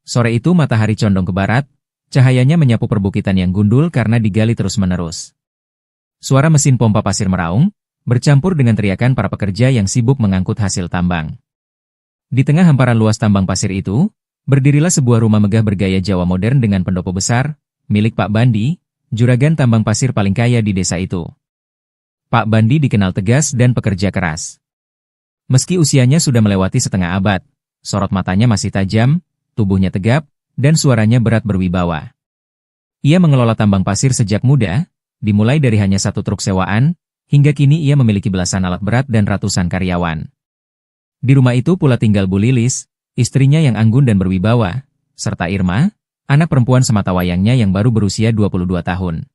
Sore itu matahari condong ke barat, cahayanya menyapu perbukitan yang gundul karena digali terus-menerus. Suara mesin pompa pasir meraung, bercampur dengan teriakan para pekerja yang sibuk mengangkut hasil tambang. Di tengah hamparan luas tambang pasir itu, berdirilah sebuah rumah megah bergaya Jawa modern dengan pendopo besar, milik Pak Bandi, juragan tambang pasir paling kaya di desa itu. Pak Bandi dikenal tegas dan pekerja keras. Meski usianya sudah melewati setengah abad, sorot matanya masih tajam, tubuhnya tegap, dan suaranya berat berwibawa. Ia mengelola tambang pasir sejak muda, dimulai dari hanya satu truk sewaan, hingga kini ia memiliki belasan alat berat dan ratusan karyawan. Di rumah itu pula tinggal Bu Lilis, istrinya yang anggun dan berwibawa, serta Irma, anak perempuan sematawayangnya yang baru berusia 22 tahun.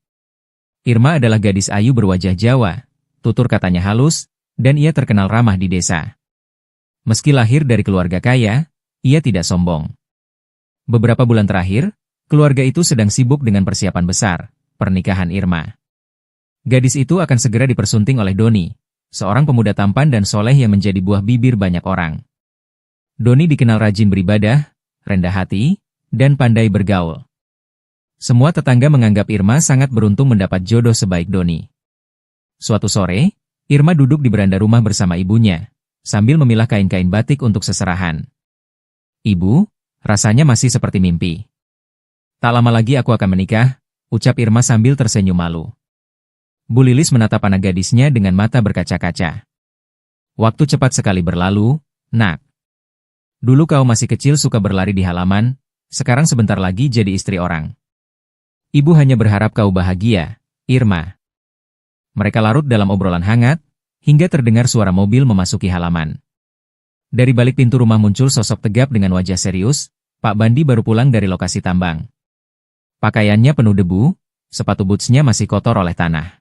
Irma adalah gadis ayu berwajah Jawa, tutur katanya halus, dan ia terkenal ramah di desa. Meski lahir dari keluarga kaya, ia tidak sombong. Beberapa bulan terakhir, keluarga itu sedang sibuk dengan persiapan besar, pernikahan Irma. Gadis itu akan segera dipersunting oleh Doni, seorang pemuda tampan dan soleh yang menjadi buah bibir banyak orang. Doni dikenal rajin beribadah, rendah hati, dan pandai bergaul. Semua tetangga menganggap Irma sangat beruntung mendapat jodoh sebaik Doni. Suatu sore, Irma duduk di beranda rumah bersama ibunya, sambil memilah kain-kain batik untuk seserahan. "Ibu, rasanya masih seperti mimpi. Tak lama lagi aku akan menikah," ucap Irma sambil tersenyum malu. Bu Lilis menatap anak gadisnya dengan mata berkaca-kaca. "Waktu cepat sekali berlalu, nak. Dulu kau masih kecil suka berlari di halaman, sekarang sebentar lagi jadi istri orang. Ibu hanya berharap kau bahagia, Irma." Mereka larut dalam obrolan hangat, hingga terdengar suara mobil memasuki halaman. Dari balik pintu rumah muncul sosok tegap dengan wajah serius. Pak Bandi baru pulang dari lokasi tambang. Pakaiannya penuh debu, sepatu bootsnya masih kotor oleh tanah.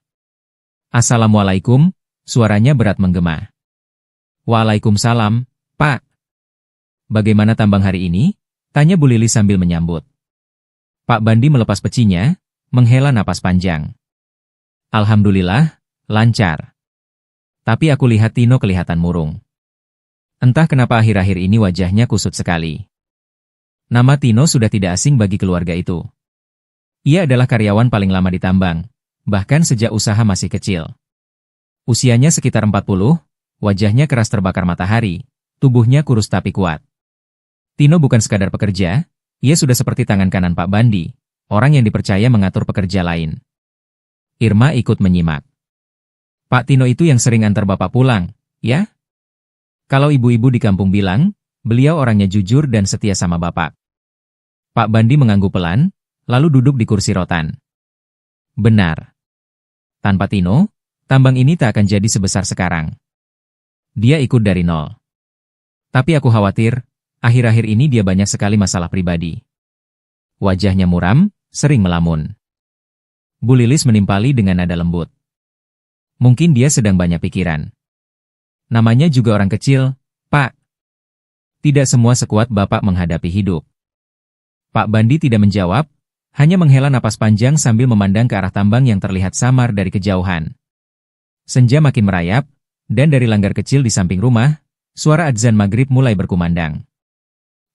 "Assalamualaikum," suaranya berat menggema. "Waalaikumsalam, Pak. Bagaimana tambang hari ini?" tanya Bu Lili sambil menyambut. Pak Bandi melepas pecinya, menghela napas panjang. "Alhamdulillah, lancar. Tapi aku lihat Tino kelihatan murung. Entah kenapa akhir-akhir ini wajahnya kusut sekali." Nama Tino sudah tidak asing bagi keluarga itu. Ia adalah karyawan paling lama di tambang, bahkan sejak usaha masih kecil. Usianya sekitar 40, wajahnya keras terbakar matahari, tubuhnya kurus tapi kuat. Tino bukan sekadar pekerja, ia sudah seperti tangan kanan Pak Bandi, orang yang dipercaya mengatur pekerja lain. Irma ikut menyimak. "Pak Tino itu yang sering antar bapak pulang, ya? Kalau ibu-ibu di kampung bilang, beliau orangnya jujur dan setia sama bapak." Pak Bandi mengangguk pelan, lalu duduk di kursi rotan. "Benar. Tanpa Tino, tambang ini tak akan jadi sebesar sekarang. Dia ikut dari nol. Tapi aku khawatir, akhir-akhir ini dia banyak sekali masalah pribadi." Wajahnya muram, sering melamun. Bu Lilis menimpali dengan nada lembut. "Mungkin dia sedang banyak pikiran. Namanya juga orang kecil, Pak. Tidak semua sekuat Bapak menghadapi hidup." Pak Bandi tidak menjawab, hanya menghela napas panjang sambil memandang ke arah tambang yang terlihat samar dari kejauhan. Senja makin merayap, dan dari langgar kecil di samping rumah, suara adzan maghrib mulai berkumandang.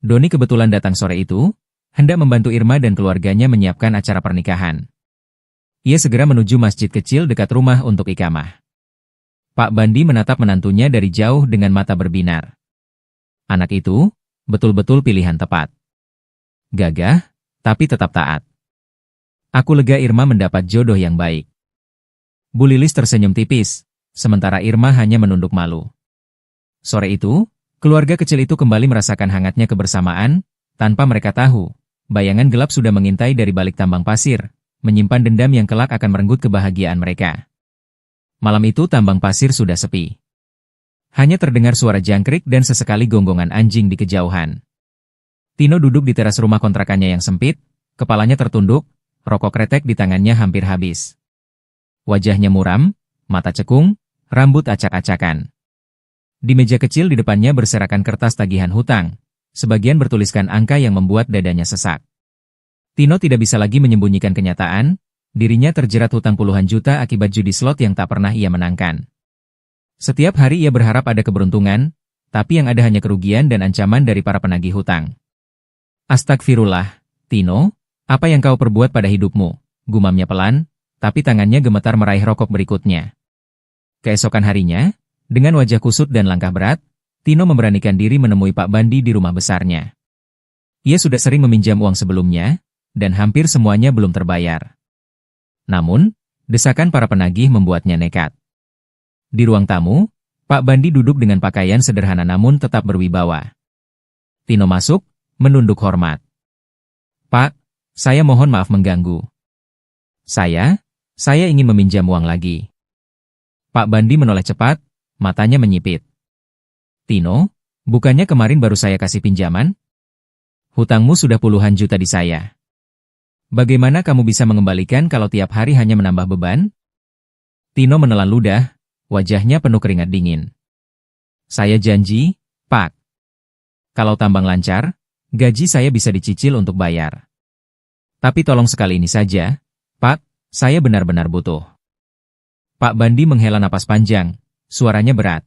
Doni kebetulan datang sore itu, hendak membantu Irma dan keluarganya menyiapkan acara pernikahan. Ia segera menuju masjid kecil dekat rumah untuk ikamah. Pak Bandi menatap menantunya dari jauh dengan mata berbinar. Anak itu, betul-betul pilihan tepat. Gagah, tapi tetap taat. "Aku lega Irma mendapat jodoh yang baik." Bu Lilis tersenyum tipis, sementara Irma hanya menunduk malu. Sore itu, keluarga kecil itu kembali merasakan hangatnya kebersamaan, tanpa mereka tahu, bayangan gelap sudah mengintai dari balik tambang pasir, menyimpan dendam yang kelak akan merenggut kebahagiaan mereka. Malam itu tambang pasir sudah sepi. Hanya terdengar suara jangkrik dan sesekali gonggongan anjing di kejauhan. Tino duduk di teras rumah kontrakannya yang sempit, kepalanya tertunduk, rokok kretek di tangannya hampir habis. Wajahnya muram, mata cekung, rambut acak-acakan. Di meja kecil di depannya berserakan kertas tagihan hutang, sebagian bertuliskan angka yang membuat dadanya sesak. Tino tidak bisa lagi menyembunyikan kenyataan, dirinya terjerat hutang puluhan juta akibat judi slot yang tak pernah ia menangkan. Setiap hari ia berharap ada keberuntungan, tapi yang ada hanya kerugian dan ancaman dari para penagih hutang. Astagfirullah, Tino, apa yang kau perbuat pada hidupmu? Gumamnya pelan, tapi tangannya gemetar meraih rokok berikutnya. Keesokan harinya, dengan wajah kusut dan langkah berat, Tino memberanikan diri menemui Pak Bandi di rumah besarnya. Ia sudah sering meminjam uang sebelumnya, dan hampir semuanya belum terbayar. Namun, desakan para penagih membuatnya nekat. Di ruang tamu, Pak Bandi duduk dengan pakaian sederhana namun tetap berwibawa. Tino masuk, menunduk hormat. "Pak, saya mohon maaf mengganggu. Saya ingin meminjam uang lagi." Pak Bandi menoleh cepat, matanya menyipit. "Tino, bukannya kemarin baru saya kasih pinjaman? Hutangmu sudah puluhan juta di saya. Bagaimana kamu bisa mengembalikan kalau tiap hari hanya menambah beban?" Tino menelan ludah, wajahnya penuh keringat dingin. "Saya janji, Pak. Kalau tambang lancar, gaji saya bisa dicicil untuk bayar. Tapi tolong sekali ini saja, Pak, saya benar-benar butuh." Pak Bandi menghela napas panjang, suaranya berat.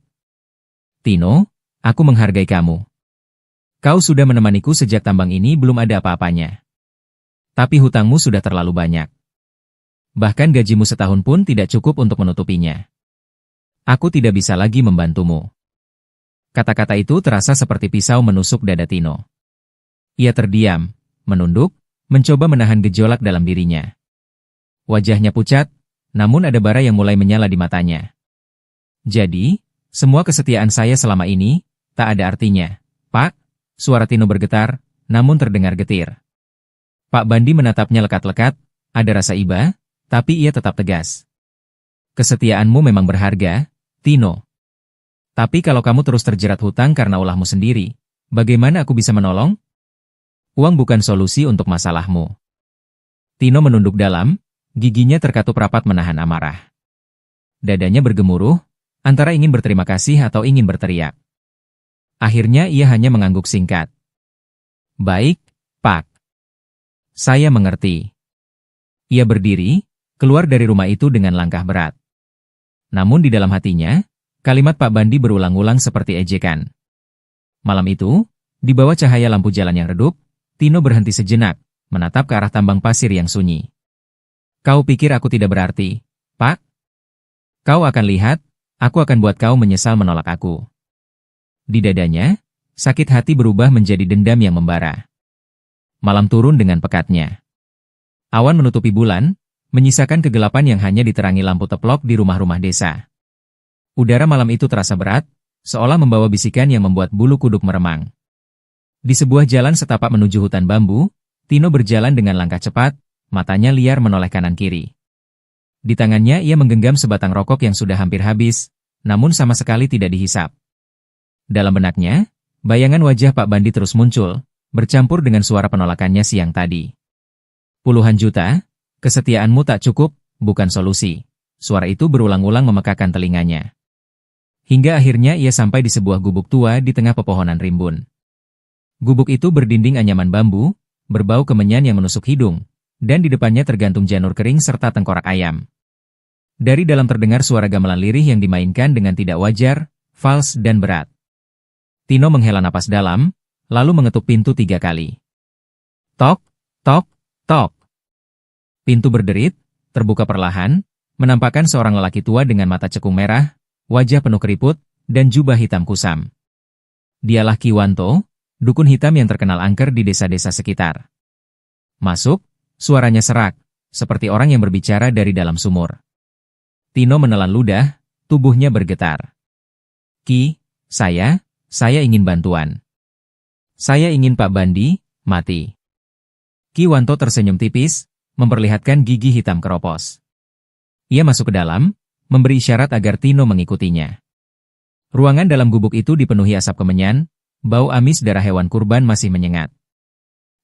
"Tino, aku menghargai kamu. Kau sudah menemaniku sejak tambang ini belum ada apa-apanya. Tapi hutangmu sudah terlalu banyak. Bahkan gajimu setahun pun tidak cukup untuk menutupinya. Aku tidak bisa lagi membantumu." Kata-kata itu terasa seperti pisau menusuk dada Tino. Ia terdiam, menunduk, mencoba menahan gejolak dalam dirinya. Wajahnya pucat, namun ada bara yang mulai menyala di matanya. "Jadi, semua kesetiaan saya selama ini, tak ada artinya, Pak?" Suara Tino bergetar, namun terdengar getir. Pak Bandi menatapnya lekat-lekat, ada rasa iba, tapi ia tetap tegas. "Kesetiaanmu memang berharga, Tino. Tapi kalau kamu terus terjerat hutang karena ulahmu sendiri, bagaimana aku bisa menolong? Uang bukan solusi untuk masalahmu." Tino menunduk dalam, giginya terkatup rapat menahan amarah. Dadanya bergemuruh, antara ingin berterima kasih atau ingin berteriak. Akhirnya ia hanya mengangguk singkat. "Baik, Pak. Saya mengerti." Ia berdiri, keluar dari rumah itu dengan langkah berat. Namun di dalam hatinya, kalimat Pak Bandi berulang-ulang seperti ejekan. Malam itu, di bawah cahaya lampu jalan yang redup, Tino berhenti sejenak, menatap ke arah tambang pasir yang sunyi. "Kau pikir aku tidak berarti, Pak? Kau akan lihat, aku akan buat kau menyesal menolak aku." Di dadanya, sakit hati berubah menjadi dendam yang membara. Malam turun dengan pekatnya. Awan menutupi bulan, menyisakan kegelapan yang hanya diterangi lampu teplok di rumah-rumah desa. Udara malam itu terasa berat, seolah membawa bisikan yang membuat bulu kuduk meremang. Di sebuah jalan setapak menuju hutan bambu, Tino berjalan dengan langkah cepat, matanya liar menoleh kanan-kiri. Di tangannya ia menggenggam sebatang rokok yang sudah hampir habis, namun sama sekali tidak dihisap. Dalam benaknya, bayangan wajah Pak Bandi terus muncul, bercampur dengan suara penolakannya siang tadi. "Puluhan juta? Kesetiaanmu tak cukup, bukan solusi." Suara itu berulang-ulang memekakan telinganya. Hingga akhirnya ia sampai di sebuah gubuk tua di tengah pepohonan rimbun. Gubuk itu berdinding anyaman bambu, berbau kemenyan yang menusuk hidung, dan di depannya tergantung janur kering serta tengkorak ayam. Dari dalam terdengar suara gamelan lirih yang dimainkan dengan tidak wajar, fals dan berat. Tino menghela napas dalam, lalu mengetuk pintu 3 kali. Tok, tok, tok. Pintu berderit, terbuka perlahan, menampakkan seorang lelaki tua dengan mata cekung merah, wajah penuh keriput, dan jubah hitam kusam. Dialah Kiwanto, dukun hitam yang terkenal angker di desa-desa sekitar. "Masuk," suaranya serak, seperti orang yang berbicara dari dalam sumur. Tino menelan ludah, tubuhnya bergetar. "Ki, saya ingin bantuan. Saya ingin Pak Bandi mati." Kiwanto tersenyum tipis, memperlihatkan gigi hitam keropos. Ia masuk ke dalam, memberi isyarat agar Tino mengikutinya. Ruangan dalam gubuk itu dipenuhi asap kemenyan, bau amis darah hewan kurban masih menyengat.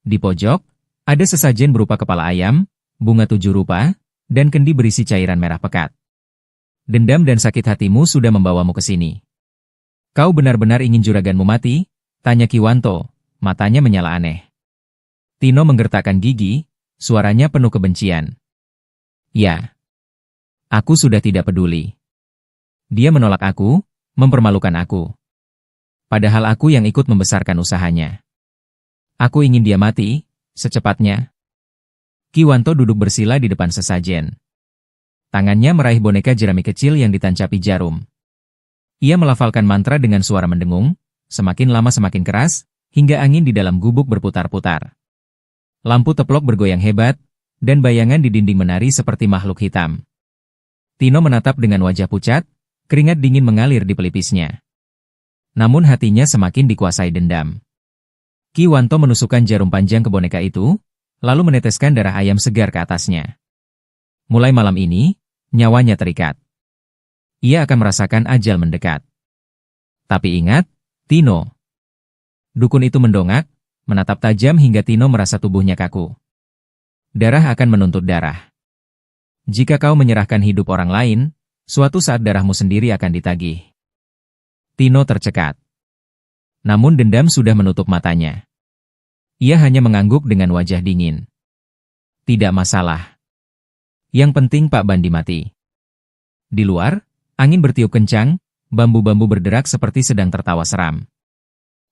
Di pojok, ada sesajen berupa kepala ayam, bunga 7 rupa, dan kendi berisi cairan merah pekat. "Dendam dan sakit hatimu sudah membawamu ke sini. Kau benar-benar ingin juraganmu mati?" tanya Kiwanto, matanya menyala aneh. Tino menggertakkan gigi, suaranya penuh kebencian. "Ya. Aku sudah tidak peduli. Dia menolak aku, mempermalukan aku. Padahal aku yang ikut membesarkan usahanya. Aku ingin dia mati, secepatnya. Ki Wanto duduk bersila di depan sesajen. Tangannya meraih boneka jerami kecil yang ditancapi jarum. Ia melafalkan mantra dengan suara mendengung, semakin lama semakin keras, hingga angin di dalam gubuk berputar-putar. Lampu teplok bergoyang hebat, dan bayangan di dinding menari seperti makhluk hitam. Tino menatap dengan wajah pucat, keringat dingin mengalir di pelipisnya. Namun hatinya semakin dikuasai dendam. Ki Wanto menusukkan jarum panjang ke boneka itu, lalu meneteskan darah ayam segar ke atasnya. Mulai malam ini, nyawanya terikat. Ia akan merasakan ajal mendekat. Tapi ingat, Tino. Dukun itu mendongak, menatap tajam hingga Tino merasa tubuhnya kaku. Darah akan menuntut darah. Jika kau menyerahkan hidup orang lain, suatu saat darahmu sendiri akan ditagih. Tino tercekat. Namun dendam sudah menutup matanya. Ia hanya mengangguk dengan wajah dingin. Tidak masalah. Yang penting Pak Bandi mati. Di luar, angin bertiup kencang, bambu-bambu berderak seperti sedang tertawa seram.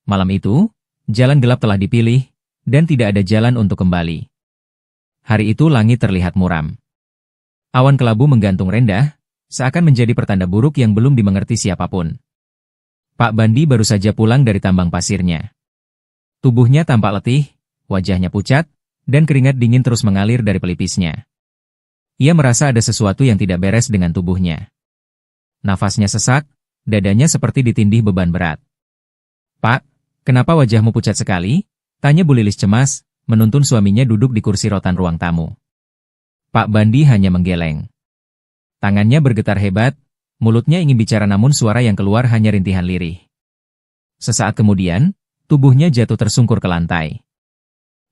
Malam itu, jalan gelap telah dipilih, dan tidak ada jalan untuk kembali. Hari itu langit terlihat muram. Awan kelabu menggantung rendah, seakan menjadi pertanda buruk yang belum dimengerti siapapun. Pak Bandi baru saja pulang dari tambang pasirnya. Tubuhnya tampak letih, wajahnya pucat, dan keringat dingin terus mengalir dari pelipisnya. Ia merasa ada sesuatu yang tidak beres dengan tubuhnya. Nafasnya sesak, dadanya seperti ditindih beban berat. "Pak, kenapa wajahmu pucat sekali?" tanya Bu Lilis cemas, menuntun suaminya duduk di kursi rotan ruang tamu. Pak Bandi hanya menggeleng. Tangannya bergetar hebat, mulutnya ingin bicara namun suara yang keluar hanya rintihan lirih. Sesaat kemudian, tubuhnya jatuh tersungkur ke lantai.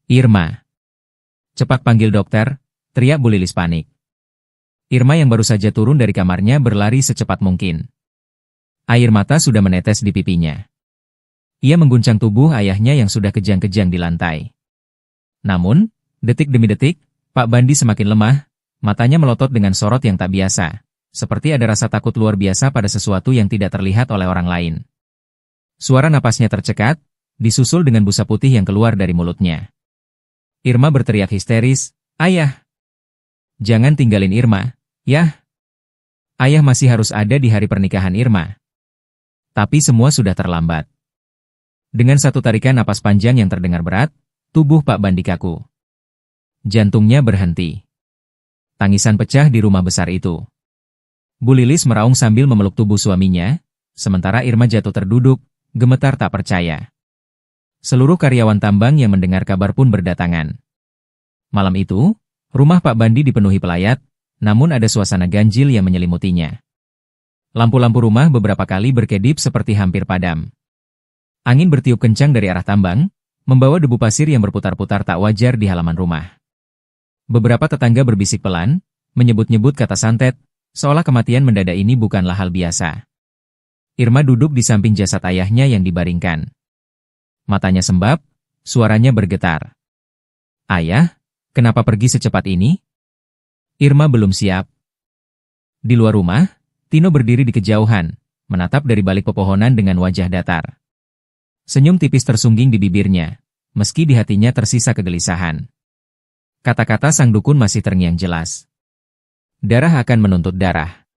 "Irma! Cepat panggil dokter!" teriak Bu Lilis panik. Irma yang baru saja turun dari kamarnya berlari secepat mungkin. Air mata sudah menetes di pipinya. Ia mengguncang tubuh ayahnya yang sudah kejang-kejang di lantai. Namun, detik demi detik, Pak Bandi semakin lemah, matanya melotot dengan sorot yang tak biasa, seperti ada rasa takut luar biasa pada sesuatu yang tidak terlihat oleh orang lain. Suara napasnya tercekat, disusul dengan busa putih yang keluar dari mulutnya. Irma berteriak histeris, "Ayah! Jangan tinggalin Irma, ya!" Ayah masih harus ada di hari pernikahan Irma. Tapi semua sudah terlambat. Dengan satu tarikan napas panjang yang terdengar berat, tubuh Pak Bandi kaku. Jantungnya berhenti. Tangisan pecah di rumah besar itu. Bu Lilis meraung sambil memeluk tubuh suaminya, sementara Irma jatuh terduduk, gemetar tak percaya. Seluruh karyawan tambang yang mendengar kabar pun berdatangan. Malam itu, rumah Pak Bandi dipenuhi pelayat, namun ada suasana ganjil yang menyelimutinya. Lampu-lampu rumah beberapa kali berkedip seperti hampir padam. Angin bertiup kencang dari arah tambang, membawa debu pasir yang berputar-putar tak wajar di halaman rumah. Beberapa tetangga berbisik pelan, menyebut-nyebut kata santet, seolah kematian mendadak ini bukanlah hal biasa. Irma duduk di samping jasad ayahnya yang dibaringkan. Matanya sembab, suaranya bergetar. "Ayah, kenapa pergi secepat ini?" Irma belum siap. Di luar rumah, Tino berdiri di kejauhan, menatap dari balik pepohonan dengan wajah datar. Senyum tipis tersungging di bibirnya, meski di hatinya tersisa kegelisahan. Kata-kata sang dukun masih terngiang jelas. Darah akan menuntut darah.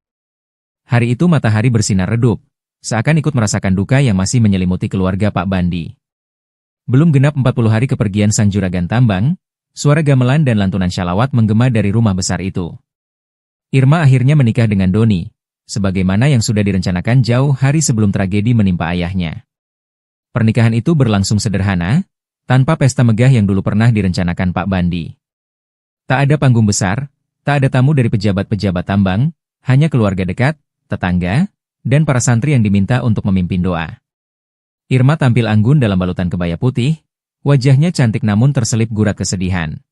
Hari itu matahari bersinar redup, seakan ikut merasakan duka yang masih menyelimuti keluarga Pak Bandi. Belum genap 40 hari kepergian sang juragan tambang, suara gamelan dan lantunan syalawat menggema dari rumah besar itu. Irma akhirnya menikah dengan Doni, sebagaimana yang sudah direncanakan jauh hari sebelum tragedi menimpa ayahnya. Pernikahan itu berlangsung sederhana, tanpa pesta megah yang dulu pernah direncanakan Pak Bandi. Tak ada panggung besar, tak ada tamu dari pejabat-pejabat tambang, hanya keluarga dekat, tetangga, dan para santri yang diminta untuk memimpin doa. Irma tampil anggun dalam balutan kebaya putih, wajahnya cantik namun terselip gurat kesedihan.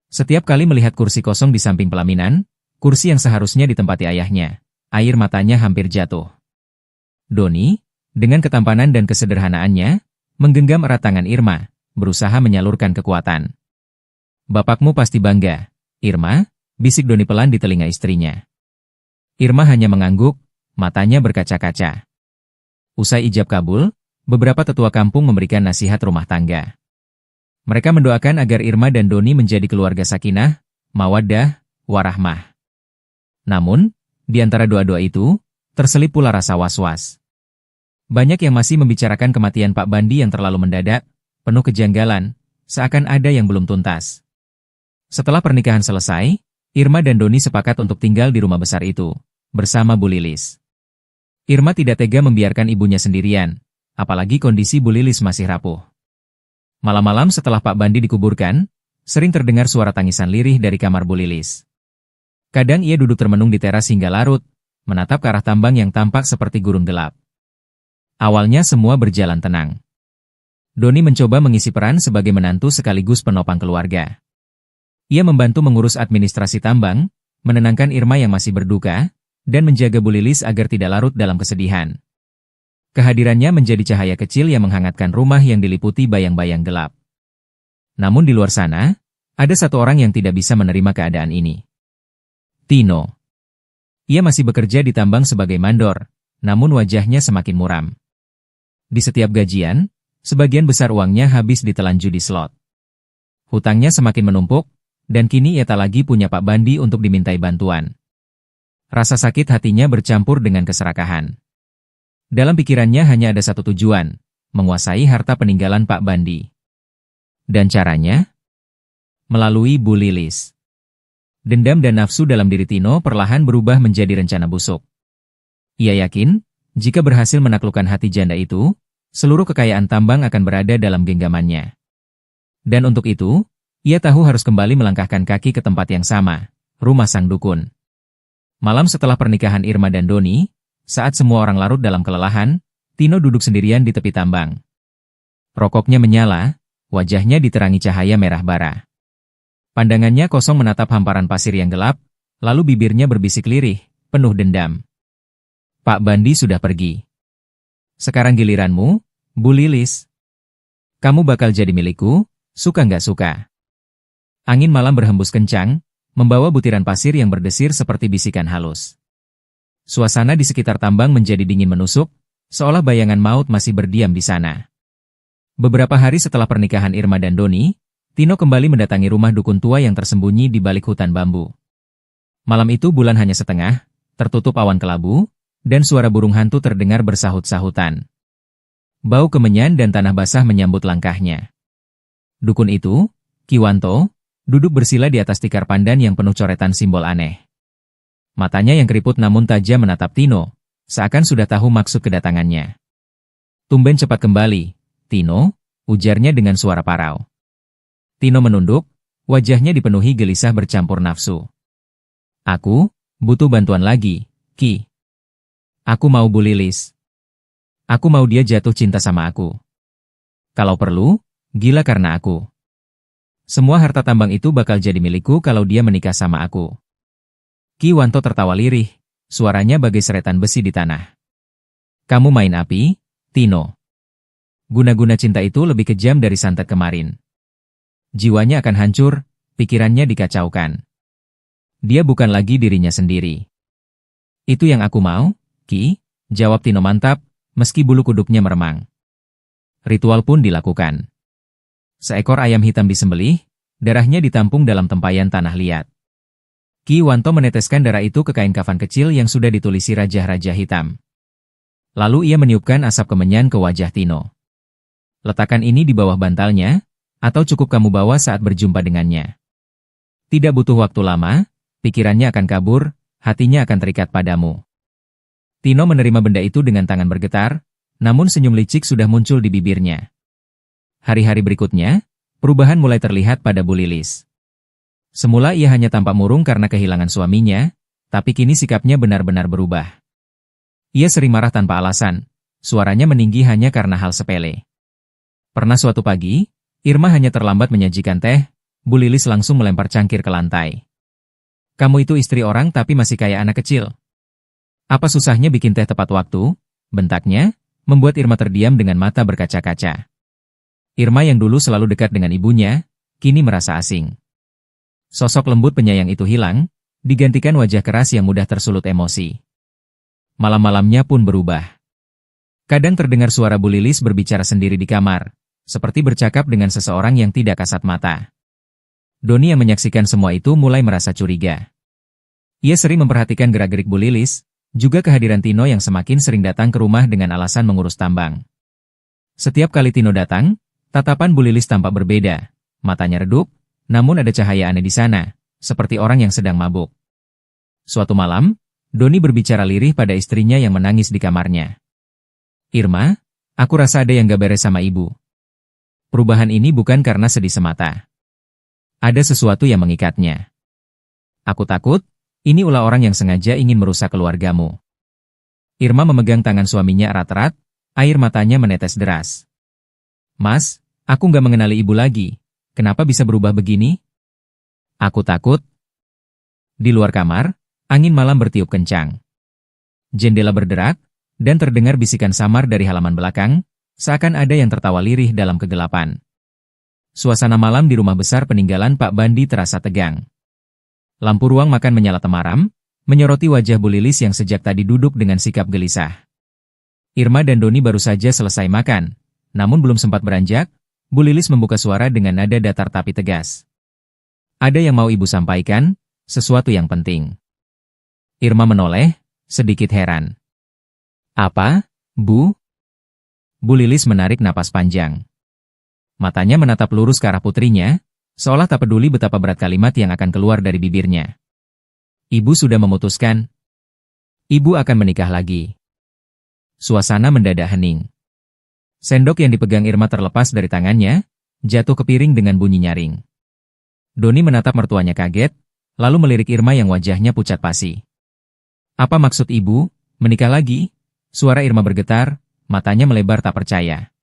Setiap kali melihat kursi kosong di samping pelaminan, kursi yang seharusnya ditempati ayahnya, air matanya hampir jatuh. Doni, dengan ketampanan dan kesederhanaannya, menggenggam erat tangan Irma, berusaha menyalurkan kekuatan. "Bapakmu pasti bangga, Irma," bisik Doni pelan di telinga istrinya. Irma hanya mengangguk, matanya berkaca-kaca. Usai ijab kabul, beberapa tetua kampung memberikan nasihat rumah tangga. Mereka mendoakan agar Irma dan Doni menjadi keluarga sakinah, mawaddah, warahmah. Namun, di antara doa-doa itu, terselip pula rasa was-was. Banyak yang masih membicarakan kematian Pak Bandi yang terlalu mendadak, penuh kejanggalan, seakan ada yang belum tuntas. Setelah pernikahan selesai, Irma dan Doni sepakat untuk tinggal di rumah besar itu, bersama Bu Lilis. Irma tidak tega membiarkan ibunya sendirian, apalagi kondisi Bu Lilis masih rapuh. Malam-malam setelah Pak Bandi dikuburkan, sering terdengar suara tangisan lirih dari kamar Bu Lilis. Kadang ia duduk termenung di teras hingga larut, menatap ke arah tambang yang tampak seperti gurun gelap. Awalnya semua berjalan tenang. Doni mencoba mengisi peran sebagai menantu sekaligus penopang keluarga. Ia membantu mengurus administrasi tambang, menenangkan Irma yang masih berduka, dan menjaga Bu Lilis agar tidak larut dalam kesedihan. Kehadirannya menjadi cahaya kecil yang menghangatkan rumah yang diliputi bayang-bayang gelap. Namun di luar sana, ada satu orang yang tidak bisa menerima keadaan ini. Tino. Ia masih bekerja di tambang sebagai mandor, namun wajahnya semakin muram. Di setiap gajian, sebagian besar uangnya habis ditelan judi slot. Hutangnya semakin menumpuk, dan kini ia tak lagi punya Pak Bandi untuk dimintai bantuan. Rasa sakit hatinya bercampur dengan keserakahan. Dalam pikirannya hanya ada satu tujuan, menguasai harta peninggalan Pak Bandi. Dan caranya? Melalui Bu Lilis. Dendam dan nafsu dalam diri Tino perlahan berubah menjadi rencana busuk. Ia yakin, jika berhasil menaklukkan hati janda itu, seluruh kekayaan tambang akan berada dalam genggamannya. Dan untuk itu, ia tahu harus kembali melangkahkan kaki ke tempat yang sama, rumah sang dukun. Malam setelah pernikahan Irma dan Doni, saat semua orang larut dalam kelelahan, Tino duduk sendirian di tepi tambang. Rokoknya menyala, wajahnya diterangi cahaya merah bara. Pandangannya kosong menatap hamparan pasir yang gelap, lalu bibirnya berbisik lirih, penuh dendam. Pak Bandi sudah pergi. Sekarang giliranmu, Bu Lilis. Kamu bakal jadi milikku, suka nggak suka. Angin malam berhembus kencang, membawa butiran pasir yang berdesir seperti bisikan halus. Suasana di sekitar tambang menjadi dingin menusuk, seolah bayangan maut masih berdiam di sana. Beberapa hari setelah pernikahan Irma dan Doni, Tino kembali mendatangi rumah dukun tua yang tersembunyi di balik hutan bambu. Malam itu bulan hanya setengah, tertutup awan kelabu, dan suara burung hantu terdengar bersahut-sahutan. Bau kemenyan dan tanah basah menyambut langkahnya. Dukun itu, Kiwanto, duduk bersila di atas tikar pandan yang penuh coretan simbol aneh. Matanya yang keriput namun tajam menatap Tino, seakan sudah tahu maksud kedatangannya. Tumben cepat kembali, Tino, ujarnya dengan suara parau. Tino menunduk, wajahnya dipenuhi gelisah bercampur nafsu. Aku, butuh bantuan lagi, Ki. Aku mau Bu Lilis. Aku mau dia jatuh cinta sama aku. Kalau perlu, gila karena aku. Semua harta tambang itu bakal jadi milikku kalau dia menikah sama aku. Kiwanto tertawa lirih, suaranya bagai seretan besi di tanah. Kamu main api, Tino. Guna-guna cinta itu lebih kejam dari santet kemarin. Jiwanya akan hancur, pikirannya dikacaukan. Dia bukan lagi dirinya sendiri. Itu yang aku mau, Ki, jawab Tino mantap, meski bulu kuduknya meremang. Ritual pun dilakukan. Seekor ayam hitam disembelih, darahnya ditampung dalam tempayan tanah liat. Kiwanto meneteskan darah itu ke kain kafan kecil yang sudah ditulisi raja-raja hitam. Lalu ia meniupkan asap kemenyan ke wajah Tino. Letakkan ini di bawah bantalnya, atau cukup kamu bawa saat berjumpa dengannya. Tidak butuh waktu lama, pikirannya akan kabur, hatinya akan terikat padamu. Tino menerima benda itu dengan tangan bergetar, namun senyum licik sudah muncul di bibirnya. Hari-hari berikutnya, perubahan mulai terlihat pada Bu Lilis. Semula ia hanya tampak murung karena kehilangan suaminya, tapi kini sikapnya benar-benar berubah. Ia sering marah tanpa alasan, suaranya meninggi hanya karena hal sepele. Pernah suatu pagi, Irma hanya terlambat menyajikan teh, Bu Lilis langsung melempar cangkir ke lantai. Kamu itu istri orang tapi masih kayak anak kecil. Apa susahnya bikin teh tepat waktu? Bentaknya, membuat Irma terdiam dengan mata berkaca-kaca. Irma yang dulu selalu dekat dengan ibunya, kini merasa asing. Sosok lembut penyayang itu hilang, digantikan wajah keras yang mudah tersulut emosi. Malam-malamnya pun berubah. Kadang terdengar suara Bu Lilis berbicara sendiri di kamar, seperti bercakap dengan seseorang yang tidak kasat mata. Doni yang menyaksikan semua itu mulai merasa curiga. Ia sering memperhatikan gerak-gerik Bu Lilis, juga kehadiran Tino yang semakin sering datang ke rumah dengan alasan mengurus tambang. Setiap kali Tino datang, tatapan Bu Lilis tampak berbeda, matanya redup, namun ada cahaya aneh di sana, seperti orang yang sedang mabuk. Suatu malam, Doni berbicara lirih pada istrinya yang menangis di kamarnya. "Irma, aku rasa ada yang gak beres sama ibu. Perubahan ini bukan karena sedih semata. Ada sesuatu yang mengikatnya. Aku takut, ini ulah orang yang sengaja ingin merusak keluargamu." Irma memegang tangan suaminya erat-erat, air matanya menetes deras. "Mas, aku nggak mengenali ibu lagi. Kenapa bisa berubah begini?" "Aku takut." Di luar kamar, angin malam bertiup kencang. Jendela berderak, dan terdengar bisikan samar dari halaman belakang, seakan ada yang tertawa lirih dalam kegelapan. Suasana malam di rumah besar peninggalan Pak Bandi terasa tegang. Lampu ruang makan menyala temaram, menyoroti wajah Bu Lilis yang sejak tadi duduk dengan sikap gelisah. Irma dan Doni baru saja selesai makan, namun belum sempat beranjak, Bu Lilis membuka suara dengan nada datar tapi tegas. "Ada yang mau ibu sampaikan, sesuatu yang penting." Irma menoleh, sedikit heran. "Apa, Bu?" Bu Lilis menarik napas panjang. Matanya menatap lurus ke arah putrinya, seolah tak peduli betapa berat kalimat yang akan keluar dari bibirnya. "Ibu sudah memutuskan. Ibu akan menikah lagi." Suasana mendadak hening. Sendok yang dipegang Irma terlepas dari tangannya, jatuh ke piring dengan bunyi nyaring. Doni menatap mertuanya kaget, lalu melirik Irma yang wajahnya pucat pasi. "Apa maksud ibu, menikah lagi?" Suara Irma bergetar, matanya melebar tak percaya.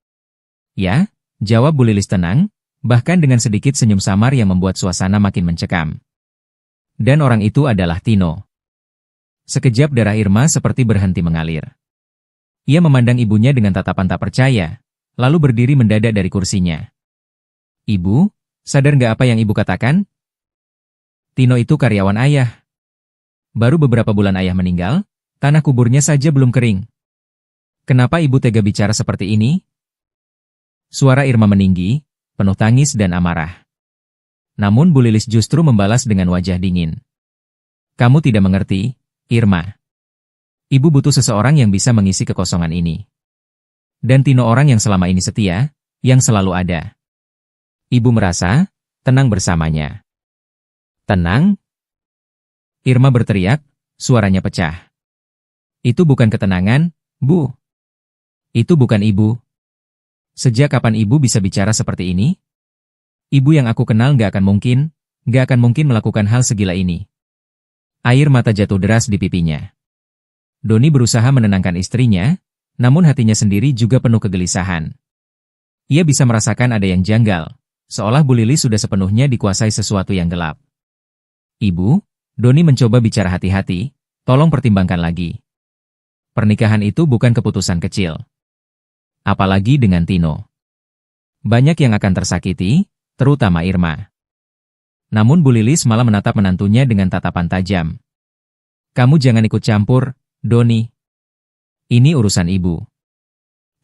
"Ya," jawab Bu Lilis tenang, bahkan dengan sedikit senyum samar yang membuat suasana makin mencekam. "Dan orang itu adalah Tino." Sekejap darah Irma seperti berhenti mengalir. Ia memandang ibunya dengan tatapan tak percaya, lalu berdiri mendadak dari kursinya. "Ibu, sadar nggak apa yang ibu katakan? Tino itu karyawan ayah. Baru beberapa bulan ayah meninggal, tanah kuburnya saja belum kering. Kenapa ibu tega bicara seperti ini?" Suara Irma meninggi, penuh tangis dan amarah. Namun Bu Lilis justru membalas dengan wajah dingin. "Kamu tidak mengerti, Irma. Ibu butuh seseorang yang bisa mengisi kekosongan ini. Dan Tino orang yang selama ini setia, yang selalu ada. Ibu merasa tenang bersamanya." "Tenang?" Irma berteriak, suaranya pecah. "Itu bukan ketenangan, Bu. Itu bukan ibu. Sejak kapan ibu bisa bicara seperti ini? Ibu yang aku kenal gak akan mungkin melakukan hal segila ini." Air mata jatuh deras di pipinya. Doni berusaha menenangkan istrinya, namun hatinya sendiri juga penuh kegelisahan. Ia bisa merasakan ada yang janggal, seolah Bu Lilis sudah sepenuhnya dikuasai sesuatu yang gelap. "Ibu," Doni mencoba bicara hati-hati, "tolong pertimbangkan lagi. Pernikahan itu bukan keputusan kecil. Apalagi dengan Tino. Banyak yang akan tersakiti, terutama Irma." Namun Bu Lilis malah menatap menantunya dengan tatapan tajam. "Kamu jangan ikut campur, Doni. Ini urusan ibu.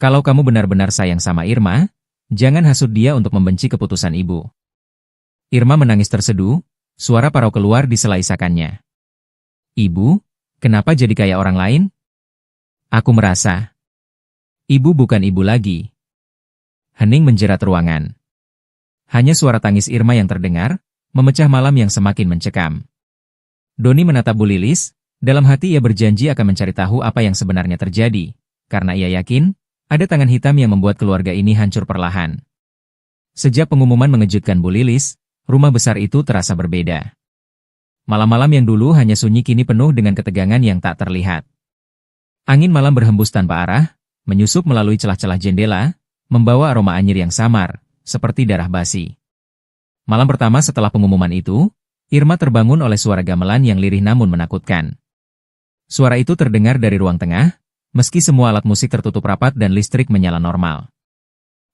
Kalau kamu benar-benar sayang sama Irma, jangan hasut dia untuk membenci keputusan ibu." Irma menangis terseduh, suara parau keluar di sela isakannya. "Ibu, kenapa jadi kayak orang lain? Aku merasa ibu bukan ibu lagi." Hening menjerat ruangan. Hanya suara tangis Irma yang terdengar, memecah malam yang semakin mencekam. Doni menatap Bu Lilis, dalam hati ia berjanji akan mencari tahu apa yang sebenarnya terjadi, karena ia yakin, ada tangan hitam yang membuat keluarga ini hancur perlahan. Sejak pengumuman mengejutkan Bu Lilis, rumah besar itu terasa berbeda. Malam-malam yang dulu hanya sunyi kini penuh dengan ketegangan yang tak terlihat. Angin malam berhembus tanpa arah, menyusup melalui celah-celah jendela, membawa aroma anyir yang samar, seperti darah basi. Malam pertama setelah pengumuman itu, Irma terbangun oleh suara gamelan yang lirih namun menakutkan. Suara itu terdengar dari ruang tengah, meski semua alat musik tertutup rapat dan listrik menyala normal.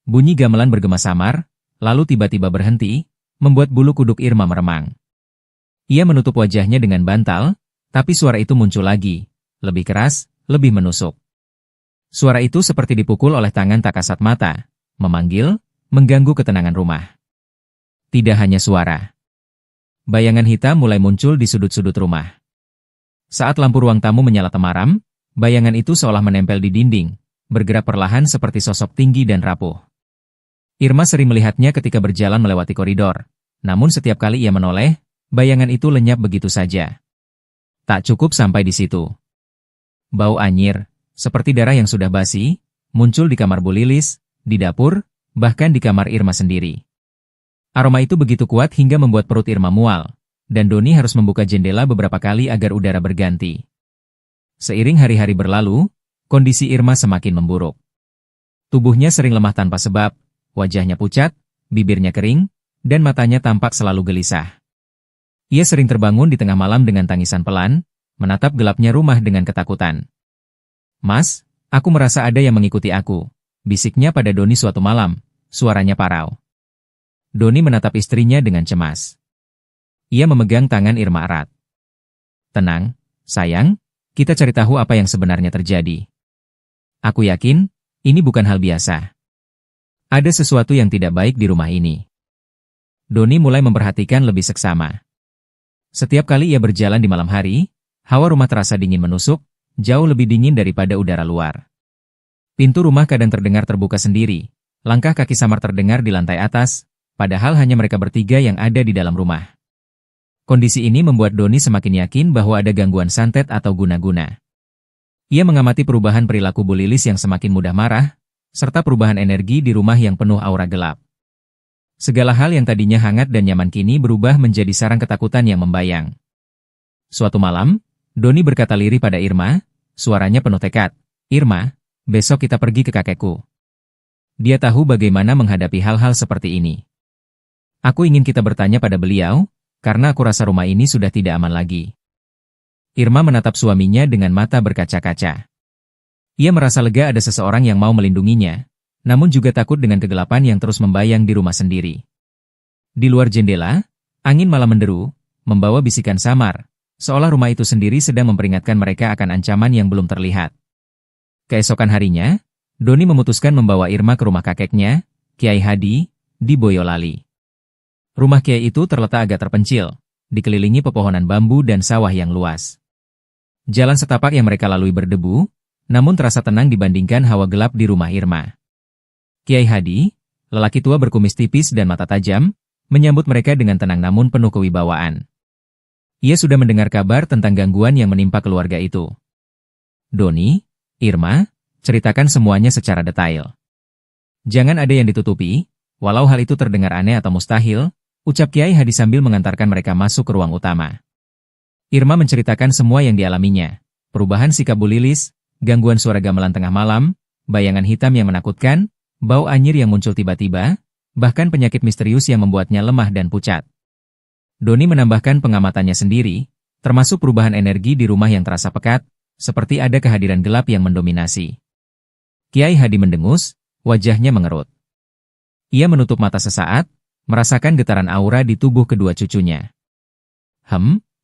Bunyi gamelan bergema samar, lalu tiba-tiba berhenti, membuat bulu kuduk Irma meremang. Ia menutup wajahnya dengan bantal, tapi suara itu muncul lagi, lebih keras, lebih menusuk. Suara itu seperti dipukul oleh tangan tak kasat mata, memanggil, mengganggu ketenangan rumah. Tidak hanya suara. Bayangan hitam mulai muncul di sudut-sudut rumah. Saat lampu ruang tamu menyala temaram, bayangan itu seolah menempel di dinding, bergerak perlahan seperti sosok tinggi dan rapuh. Irma sering melihatnya ketika berjalan melewati koridor, namun setiap kali ia menoleh, bayangan itu lenyap begitu saja. Tak cukup sampai di situ. Bau anyir, seperti darah yang sudah basi, muncul di kamar Bu Lilis, di dapur, bahkan di kamar Irma sendiri. Aroma itu begitu kuat hingga membuat perut Irma mual, dan Doni harus membuka jendela beberapa kali agar udara berganti. Seiring hari-hari berlalu, kondisi Irma semakin memburuk. Tubuhnya sering lemah tanpa sebab, wajahnya pucat, bibirnya kering, dan matanya tampak selalu gelisah. Ia sering terbangun di tengah malam dengan tangisan pelan, menatap gelapnya rumah dengan ketakutan. "Mas, aku merasa ada yang mengikuti aku," bisiknya pada Doni suatu malam, suaranya parau. Doni menatap istrinya dengan cemas. Ia memegang tangan Irma erat. "Tenang, sayang, kita cari tahu apa yang sebenarnya terjadi. Aku yakin, ini bukan hal biasa. Ada sesuatu yang tidak baik di rumah ini." Doni mulai memperhatikan lebih seksama. Setiap kali ia berjalan di malam hari, hawa rumah terasa dingin menusuk, jauh lebih dingin daripada udara luar. Pintu rumah kadang terdengar terbuka sendiri, langkah kaki samar terdengar di lantai atas, padahal hanya mereka bertiga yang ada di dalam rumah. Kondisi ini membuat Doni semakin yakin bahwa ada gangguan santet atau guna-guna. Ia mengamati perubahan perilaku Bu Lilis yang semakin mudah marah, serta perubahan energi di rumah yang penuh aura gelap. Segala hal yang tadinya hangat dan nyaman kini berubah menjadi sarang ketakutan yang membayang. Suatu malam, Doni berkata lirih pada Irma, suaranya penuh tekad, "Irma, besok kita pergi ke kakekku. Dia tahu bagaimana menghadapi hal-hal seperti ini. Aku ingin kita bertanya pada beliau, karena aku rasa rumah ini sudah tidak aman lagi." Irma menatap suaminya dengan mata berkaca-kaca. Ia merasa lega ada seseorang yang mau melindunginya, namun juga takut dengan kegelapan yang terus membayang di rumah sendiri. Di luar jendela, angin malam menderu, membawa bisikan samar, seolah rumah itu sendiri sedang memperingatkan mereka akan ancaman yang belum terlihat. Keesokan harinya, Doni memutuskan membawa Irma ke rumah kakeknya, Kiai Hadi, di Boyolali. Rumah Kiai itu terletak agak terpencil, dikelilingi pepohonan bambu dan sawah yang luas. Jalan setapak yang mereka lalui berdebu, namun terasa tenang dibandingkan hawa gelap di rumah Irma. Kiai Hadi, lelaki tua berkumis tipis dan mata tajam, menyambut mereka dengan tenang namun penuh kewibawaan. Ia sudah mendengar kabar tentang gangguan yang menimpa keluarga itu. "Doni, Irma, ceritakan semuanya secara detail. Jangan ada yang ditutupi, walau hal itu terdengar aneh atau mustahil," ucap Kiai Hadi sambil mengantarkan mereka masuk ke ruang utama. Irma menceritakan semua yang dialaminya, perubahan sikap Bu Lilis, gangguan suara gamelan tengah malam, bayangan hitam yang menakutkan, bau anyir yang muncul tiba-tiba, bahkan penyakit misterius yang membuatnya lemah dan pucat. Doni menambahkan pengamatannya sendiri, termasuk perubahan energi di rumah yang terasa pekat, seperti ada kehadiran gelap yang mendominasi. Kiai Hadi mendengus, wajahnya mengerut. Ia menutup mata sesaat, merasakan getaran aura di tubuh kedua cucunya.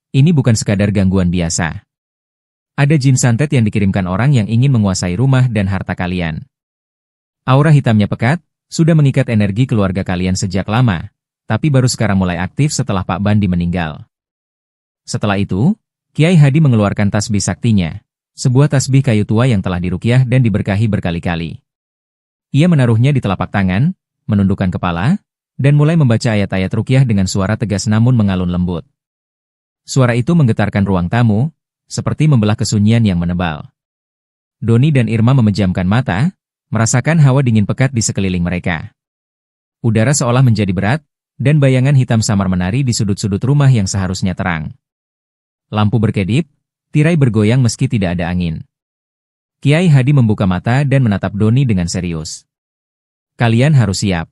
Ini bukan sekadar gangguan biasa. Ada jin santet yang dikirimkan orang yang ingin menguasai rumah dan harta kalian. Aura hitamnya pekat, sudah mengikat energi keluarga kalian sejak lama, tapi baru sekarang mulai aktif setelah Pak Bandi meninggal. Setelah itu, Kiai Hadi mengeluarkan tasbih saktinya, sebuah tasbih kayu tua yang telah diruqyah dan diberkahi berkali-kali. Ia menaruhnya di telapak tangan, menundukkan kepala, dan mulai membaca ayat-ayat ruqyah dengan suara tegas namun mengalun lembut. Suara itu menggetarkan ruang tamu, seperti membelah kesunyian yang menebal. Doni dan Irma memejamkan mata, merasakan hawa dingin pekat di sekeliling mereka. Udara seolah menjadi berat, dan bayangan hitam samar menari di sudut-sudut rumah yang seharusnya terang. Lampu berkedip, tirai bergoyang meski tidak ada angin. Kiai Hadi membuka mata dan menatap Doni dengan serius. "Kalian harus siap.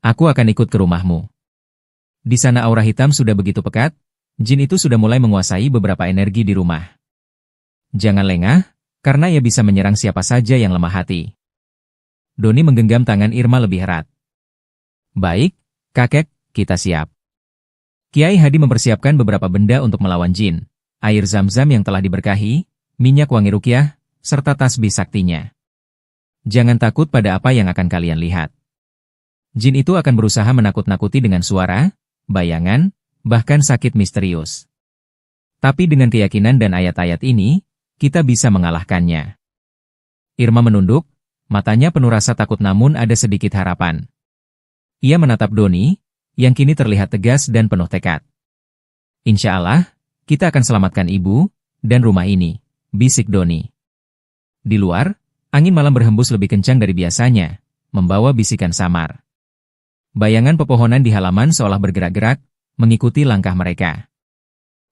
Aku akan ikut ke rumahmu. Di sana aura hitam sudah begitu pekat, jin itu sudah mulai menguasai beberapa energi di rumah. Jangan lengah, karena ia bisa menyerang siapa saja yang lemah hati." Doni menggenggam tangan Irma lebih erat. "Baik, kakek, kita siap." Kiai Hadi mempersiapkan beberapa benda untuk melawan jin, air zam-zam yang telah diberkahi, minyak wangi ruqyah, serta tasbih saktinya. "Jangan takut pada apa yang akan kalian lihat. Jin itu akan berusaha menakut-nakuti dengan suara, bayangan, bahkan sakit misterius. Tapi dengan keyakinan dan ayat-ayat ini, kita bisa mengalahkannya. Irma menunduk, matanya penuh rasa takut namun ada sedikit harapan. Ia menatap Doni, yang kini terlihat tegas dan penuh tekad. Insya Allah, kita akan selamatkan ibu dan rumah ini, bisik Doni. Di luar, angin malam berhembus lebih kencang dari biasanya, membawa bisikan samar. Bayangan pepohonan di halaman seolah bergerak-gerak, mengikuti langkah mereka.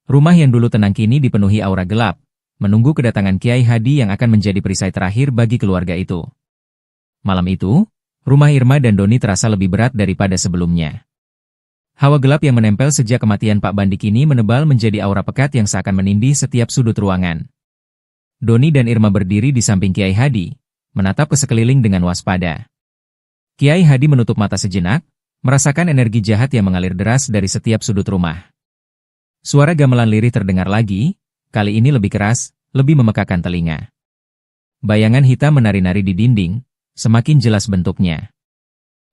Rumah yang dulu tenang kini dipenuhi aura gelap, menunggu kedatangan Kiai Hadi yang akan menjadi perisai terakhir bagi keluarga itu. Malam itu, rumah Irma dan Doni terasa lebih berat daripada sebelumnya. Hawa gelap yang menempel sejak kematian Pak Bandi kini menebal menjadi aura pekat yang seakan menindih setiap sudut ruangan. Doni dan Irma berdiri di samping Kiai Hadi, menatap ke sekeliling dengan waspada. Kiai Hadi menutup mata sejenak, merasakan energi jahat yang mengalir deras dari setiap sudut rumah. Suara gamelan lirih terdengar lagi, kali ini lebih keras, lebih memekakan telinga. Bayangan hitam menari-nari di dinding, semakin jelas bentuknya.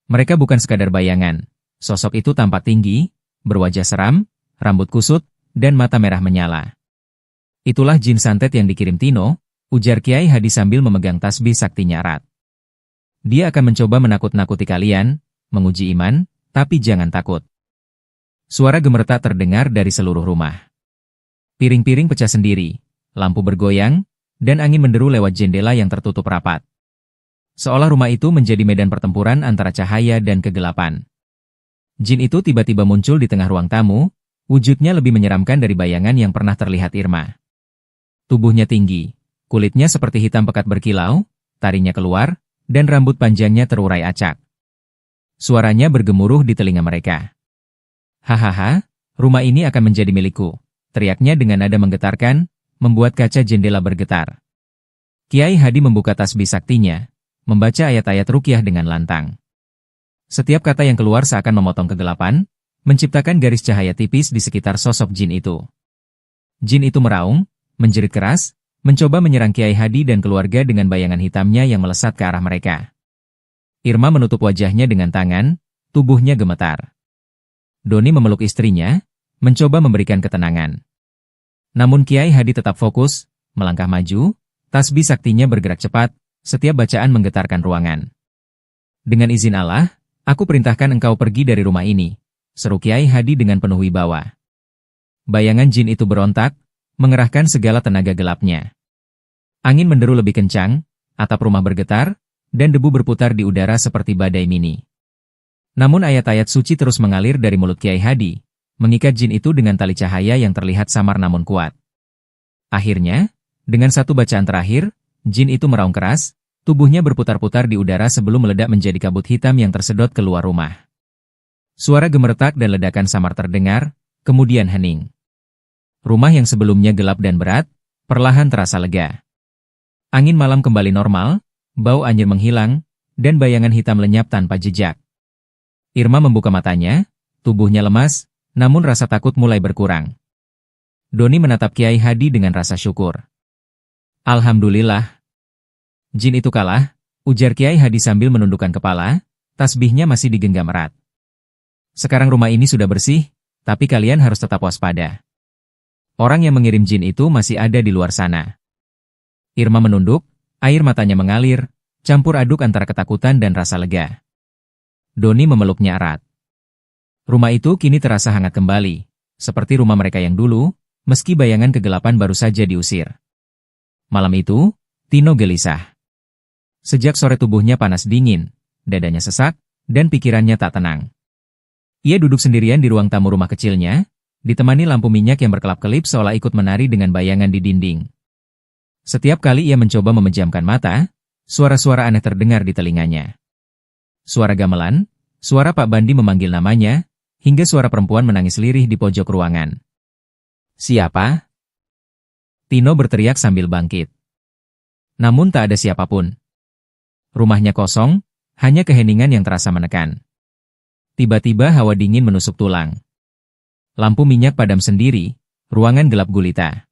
Mereka bukan sekadar bayangan, sosok itu tampak tinggi, berwajah seram, rambut kusut, dan mata merah menyala. Itulah jin santet yang dikirim Tino, ujar Kiai Hadi sambil memegang tasbih saktinya erat. Dia akan mencoba menakut-nakuti kalian, menguji iman, tapi jangan takut. Suara gemeretak terdengar dari seluruh rumah. Piring-piring pecah sendiri, lampu bergoyang, dan angin menderu lewat jendela yang tertutup rapat. Seolah rumah itu menjadi medan pertempuran antara cahaya dan kegelapan. Jin itu tiba-tiba muncul di tengah ruang tamu, wujudnya lebih menyeramkan dari bayangan yang pernah terlihat Irma. Tubuhnya tinggi, kulitnya seperti hitam pekat berkilau, taringnya keluar, dan rambut panjangnya terurai acak. Suaranya bergemuruh di telinga mereka. Hahaha, rumah ini akan menjadi milikku, teriaknya dengan nada menggetarkan, membuat kaca jendela bergetar. Kiai Hadi membuka tasbih saktinya, membaca ayat-ayat ruqyah dengan lantang. Setiap kata yang keluar seakan memotong kegelapan, menciptakan garis cahaya tipis di sekitar sosok jin itu. Jin itu meraung, menjerit keras, mencoba menyerang Kiai Hadi dan keluarga dengan bayangan hitamnya yang melesat ke arah mereka. Irma menutup wajahnya dengan tangan, tubuhnya gemetar. Doni memeluk istrinya, mencoba memberikan ketenangan. Namun Kiai Hadi tetap fokus, melangkah maju, tasbih saktinya bergerak cepat, setiap bacaan menggetarkan ruangan. Dengan izin Allah, aku perintahkan engkau pergi dari rumah ini, seru Kiai Hadi dengan penuh wibawa. Bayangan jin itu berontak, mengerahkan segala tenaga gelapnya. Angin menderu lebih kencang, atap rumah bergetar, dan debu berputar di udara seperti badai mini. Namun ayat-ayat suci terus mengalir dari mulut Kiai Hadi, mengikat jin itu dengan tali cahaya yang terlihat samar namun kuat. Akhirnya, dengan satu bacaan terakhir, jin itu meraung keras, tubuhnya berputar-putar di udara sebelum meledak menjadi kabut hitam yang tersedot keluar rumah. Suara gemeretak dan ledakan samar terdengar, kemudian hening. Rumah yang sebelumnya gelap dan berat, perlahan terasa lega. Angin malam kembali normal, bau anyir menghilang, dan bayangan hitam lenyap tanpa jejak. Irma membuka matanya, tubuhnya lemas, namun rasa takut mulai berkurang. Doni menatap Kiai Hadi dengan rasa syukur. Alhamdulillah. Jin itu kalah, ujar Kiai Hadi sambil menundukkan kepala, tasbihnya masih digenggam erat. Sekarang rumah ini sudah bersih, tapi kalian harus tetap waspada. Orang yang mengirim jin itu masih ada di luar sana. Irma menunduk, air matanya mengalir, campur aduk antara ketakutan dan rasa lega. Doni memeluknya erat. Rumah itu kini terasa hangat kembali, seperti rumah mereka yang dulu, meski bayangan kegelapan baru saja diusir. Malam itu, Tino gelisah. Sejak sore tubuhnya panas dingin, dadanya sesak, dan pikirannya tak tenang. Ia duduk sendirian di ruang tamu rumah kecilnya, ditemani lampu minyak yang berkelap-kelip seolah ikut menari dengan bayangan di dinding. Setiap kali ia mencoba memejamkan mata, suara-suara aneh terdengar di telinganya. Suara gamelan, suara Pak Bandi memanggil namanya, hingga suara perempuan menangis lirih di pojok ruangan. Siapa? Tino berteriak sambil bangkit. Namun tak ada siapapun. Rumahnya kosong, hanya keheningan yang terasa menekan. Tiba-tiba hawa dingin menusuk tulang. Lampu minyak padam sendiri, ruangan gelap gulita.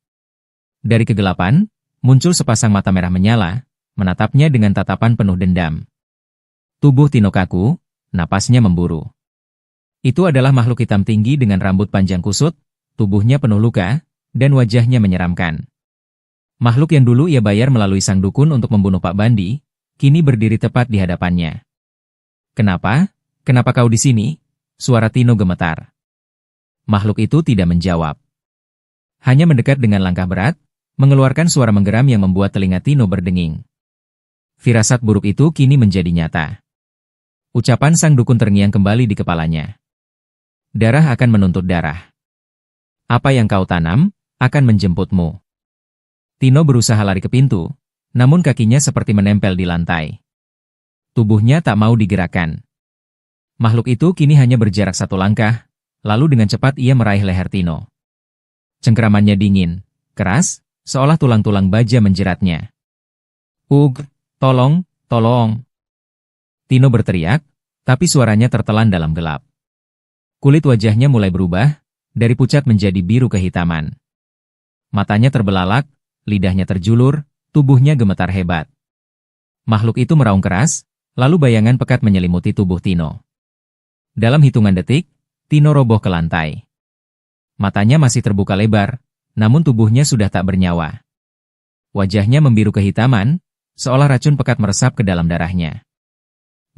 Dari kegelapan, muncul sepasang mata merah menyala, menatapnya dengan tatapan penuh dendam. Tubuh Tino kaku, napasnya memburu. Itu adalah makhluk hitam tinggi dengan rambut panjang kusut, tubuhnya penuh luka, dan wajahnya menyeramkan. Makhluk yang dulu ia bayar melalui sang dukun untuk membunuh Pak Bandi, kini berdiri tepat di hadapannya. "Kenapa? Kenapa kau di sini?" Suara Tino gemetar. Makhluk itu tidak menjawab. Hanya mendekat dengan langkah berat, mengeluarkan suara menggeram yang membuat telinga Tino berdenging. Firasat buruk itu kini menjadi nyata. Ucapan sang dukun terngiang kembali di kepalanya. Darah akan menuntut darah. Apa yang kau tanam, akan menjemputmu. Tino berusaha lari ke pintu, namun kakinya seperti menempel di lantai. Tubuhnya tak mau digerakkan. Makhluk itu kini hanya berjarak 1 langkah, lalu dengan cepat ia meraih leher Tino. Cengkeramannya dingin, keras, seolah tulang-tulang baja menjeratnya. "Ugh, tolong, tolong!" Tino berteriak, tapi suaranya tertelan dalam gelap. Kulit wajahnya mulai berubah, dari pucat menjadi biru kehitaman. Matanya terbelalak, lidahnya terjulur, tubuhnya gemetar hebat. Makhluk itu meraung keras, lalu bayangan pekat menyelimuti tubuh Tino. Dalam hitungan detik, Tino roboh ke lantai. Matanya masih terbuka lebar, namun tubuhnya sudah tak bernyawa. Wajahnya membiru kehitaman, seolah racun pekat meresap ke dalam darahnya.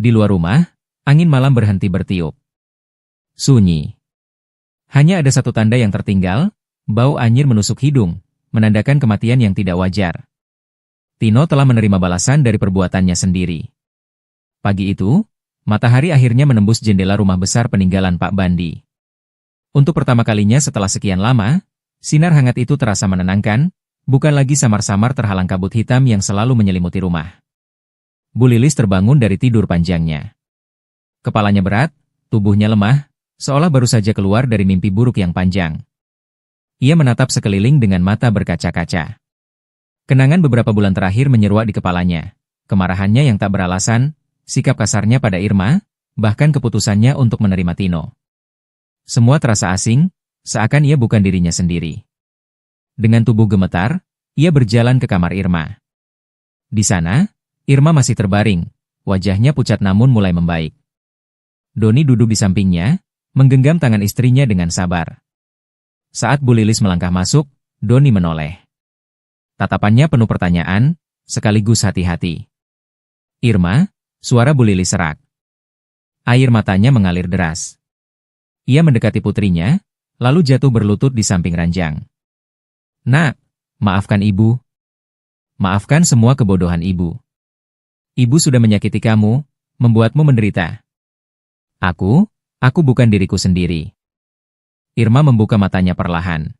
Di luar rumah, angin malam berhenti bertiup. Sunyi. Hanya ada satu tanda yang tertinggal, bau anyir menusuk hidung, menandakan kematian yang tidak wajar. Tino telah menerima balasan dari perbuatannya sendiri. Pagi itu, matahari akhirnya menembus jendela rumah besar peninggalan Pak Bandi. Untuk pertama kalinya setelah sekian lama, sinar hangat itu terasa menenangkan, bukan lagi samar-samar terhalang kabut hitam yang selalu menyelimuti rumah. Bu Lilis terbangun dari tidur panjangnya. Kepalanya berat, tubuhnya lemah, seolah baru saja keluar dari mimpi buruk yang panjang. Ia menatap sekeliling dengan mata berkaca-kaca. Kenangan beberapa bulan terakhir menyeruak di kepalanya, kemarahannya yang tak beralasan, sikap kasarnya pada Irma, bahkan keputusannya untuk menerima Tino. Semua terasa asing, seakan ia bukan dirinya sendiri. Dengan tubuh gemetar, ia berjalan ke kamar Irma. Di sana, Irma masih terbaring, wajahnya pucat namun mulai membaik. Doni duduk di sampingnya, menggenggam tangan istrinya dengan sabar. Saat Bu Lilis melangkah masuk, Doni menoleh. Tatapannya penuh pertanyaan, sekaligus hati-hati. "Irma," suara Bu Lilis serak. Air matanya mengalir deras. Ia mendekati putrinya, lalu jatuh berlutut di samping ranjang. "Nak, maafkan ibu. Maafkan semua kebodohan ibu. Ibu sudah menyakiti kamu, membuatmu menderita. Aku bukan diriku sendiri." Irma membuka matanya perlahan.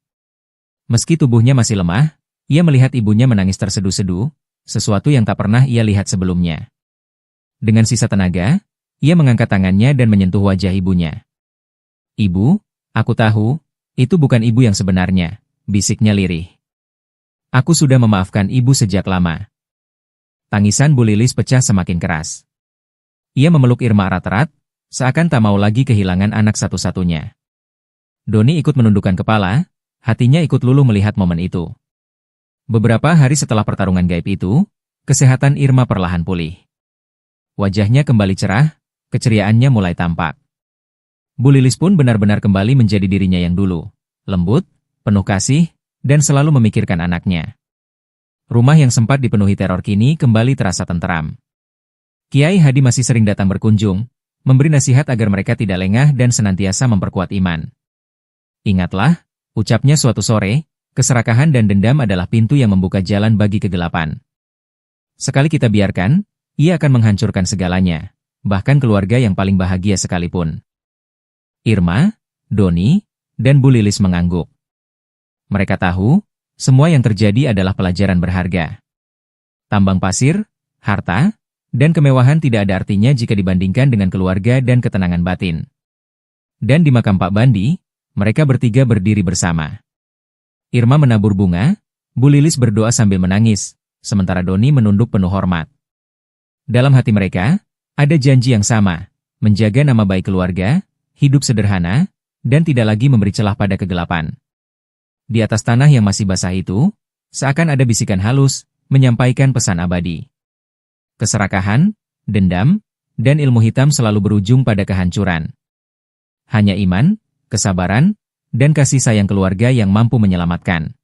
Meski tubuhnya masih lemah, ia melihat ibunya menangis terseduh-seduh, sesuatu yang tak pernah ia lihat sebelumnya. Dengan sisa tenaga, ia mengangkat tangannya dan menyentuh wajah ibunya. "Ibu, aku tahu, itu bukan ibu yang sebenarnya," bisiknya lirih. "Aku sudah memaafkan ibu sejak lama." Tangisan Bu Lilis pecah semakin keras. Ia memeluk Irma erat-erat, seakan tak mau lagi kehilangan anak satu-satunya. Doni ikut menundukkan kepala, hatinya ikut luluh melihat momen itu. Beberapa hari setelah pertarungan gaib itu, kesehatan Irma perlahan pulih. Wajahnya kembali cerah, keceriaannya mulai tampak. Bu Lilis pun benar-benar kembali menjadi dirinya yang dulu, lembut, penuh kasih, dan selalu memikirkan anaknya. Rumah yang sempat dipenuhi teror kini kembali terasa tenteram. Kiai Hadi masih sering datang berkunjung, memberi nasihat agar mereka tidak lengah dan senantiasa memperkuat iman. "Ingatlah," ucapnya suatu sore, "keserakahan dan dendam adalah pintu yang membuka jalan bagi kegelapan. Sekali kita biarkan, ia akan menghancurkan segalanya, bahkan keluarga yang paling bahagia sekalipun." Irma, Doni, dan Bu Lilis mengangguk. Mereka tahu, semua yang terjadi adalah pelajaran berharga. Tambang pasir, harta, dan kemewahan tidak ada artinya jika dibandingkan dengan keluarga dan ketenangan batin. Dan di makam Pak Bandi, mereka bertiga berdiri bersama. Irma menabur bunga, Bu Lilis berdoa sambil menangis, sementara Doni menunduk penuh hormat. Dalam hati mereka, ada janji yang sama, menjaga nama baik keluarga, hidup sederhana, dan tidak lagi memberi celah pada kegelapan. Di atas tanah yang masih basah itu, seakan ada bisikan halus, menyampaikan pesan abadi. Keserakahan, dendam, dan ilmu hitam selalu berujung pada kehancuran. Hanya iman, kesabaran, dan kasih sayang keluarga yang mampu menyelamatkan.